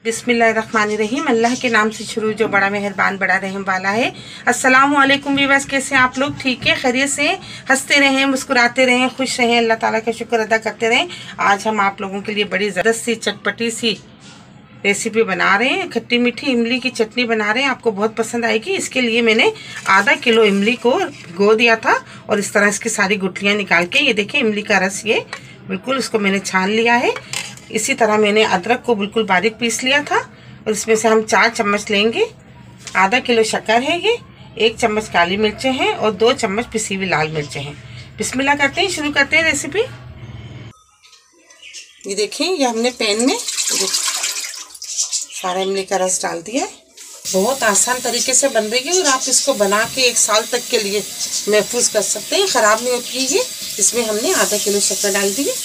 बिस्मिल्लाहिर्रहमानिर्रहीम। अल्लाह के नाम से शुरू जो बड़ा मेहरबान बड़ा रहम वाला है। अस्सलामु अलैकुम व्यूअर्स, कैसे हैं आप लोग? ठीक है, खैरियत से? हंसते रहें, मुस्कुराते रहें, खुश रहें, अल्लाह ताला का शुक्र अदा करते रहें। आज हम आप लोगों के लिए बड़ी ज़बरदस्त सी चटपटी सी रेसिपी बना रहे हैं। खट्टी मीठी इमली की चटनी बना रहे हैं, आपको बहुत पसंद आएगी। इसके लिए मैंने आधा किलो इमली को भिगो दिया था और इस तरह इसकी सारी गुठलियाँ निकाल के, ये देखिए इमली का रस, ये बिल्कुल इसको मैंने छान लिया है। इसी तरह मैंने अदरक को बिल्कुल बारीक पीस लिया था और इसमें से हम 4 चम्मच लेंगे। आधा किलो शक्कर है ये, 1 चम्मच काली मिर्चें हैं और 2 चम्मच पिसी हुई लाल मिर्चें हैं। बिस्मिल्लाह करते हैं, शुरू करते हैं रेसिपी। ये देखें, ये हमने पैन में सारा इमली का रस डाल दिया है। बहुत आसान तरीके से बन रही है और आप इसको बना के 1 साल तक के लिए महफूज कर सकते हैं, ख़राब नहीं होती है ये। इसमें हमने आधा किलो शक्कर डाल दी है।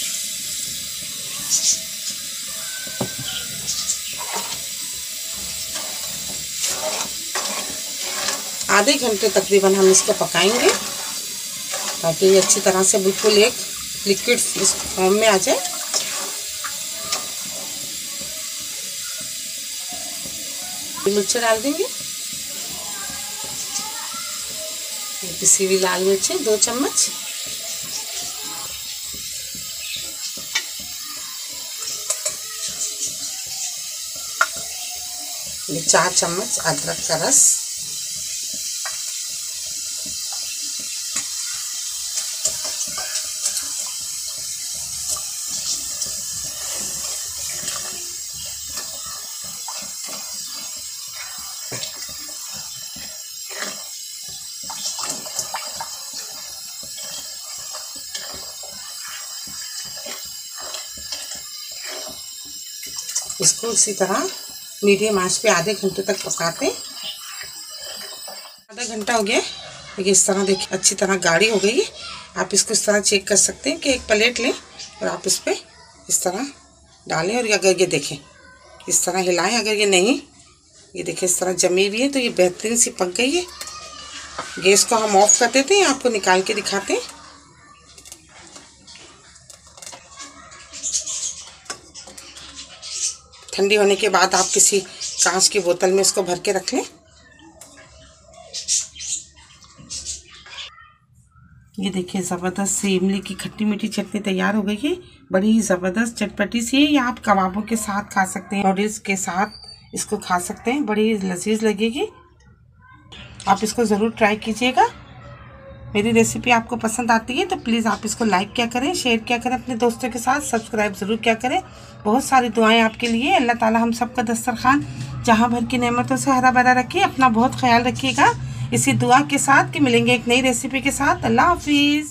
आधे घंटे तकरीबन हम इसको पकाएंगे ताकि ये अच्छी तरह से बिल्कुल एक लिक्विड इस फॉर्म में आ जाए। मिर्चें डाल देंगे, पिसी हुई लाल मिर्चें 2 चम्मच, ये 4 चम्मच अदरक का रस, इसको इसी तरह मीडियम आंच पे आधे घंटे तक पकाते। आधा घंटा हो गया, देखिए इस तरह, देखिए अच्छी तरह गाढ़ी हो गई है। आप इसको इस तरह चेक कर सकते हैं कि एक प्लेट लें और आप इस पर इस तरह डालें और अगर ये देखें इस तरह हिलाएं। अगर ये नहीं, ये देखिए इस तरह जमी हुई है तो ये बेहतरीन सी पक गई है। गैस को हम ऑफ कर देते हैं, आपको निकाल के दिखाते हैं। ठंडी होने के बाद आप किसी कांच की बोतल में इसको भर के रख लें। ये देखिए ज़बरदस्त सी इमली की खट्टी मीठी चटनी तैयार हो गई है। बड़ी ज़बरदस्त चटपटी सी है। ये आप कबाबों के साथ खा सकते हैं, नूडल्स के साथ इसको खा सकते हैं, बड़ी लजीज लगेगी। आप इसको ज़रूर ट्राई कीजिएगा। मेरी रेसिपी आपको पसंद आती है तो प्लीज़ आप इसको लाइक क्या करें, शेयर क्या करें अपने दोस्तों के साथ, सब्सक्राइब ज़रूर क्या करें। बहुत सारी दुआएं आपके लिए। अल्लाह ताला हम सबका दस्तरखान जहां भर की नेमतों से हरा भरा रखे। अपना बहुत ख्याल रखिएगा इसी दुआ के साथ कि मिलेंगे एक नई रेसिपी के साथ। अल्लाह हाफिज़।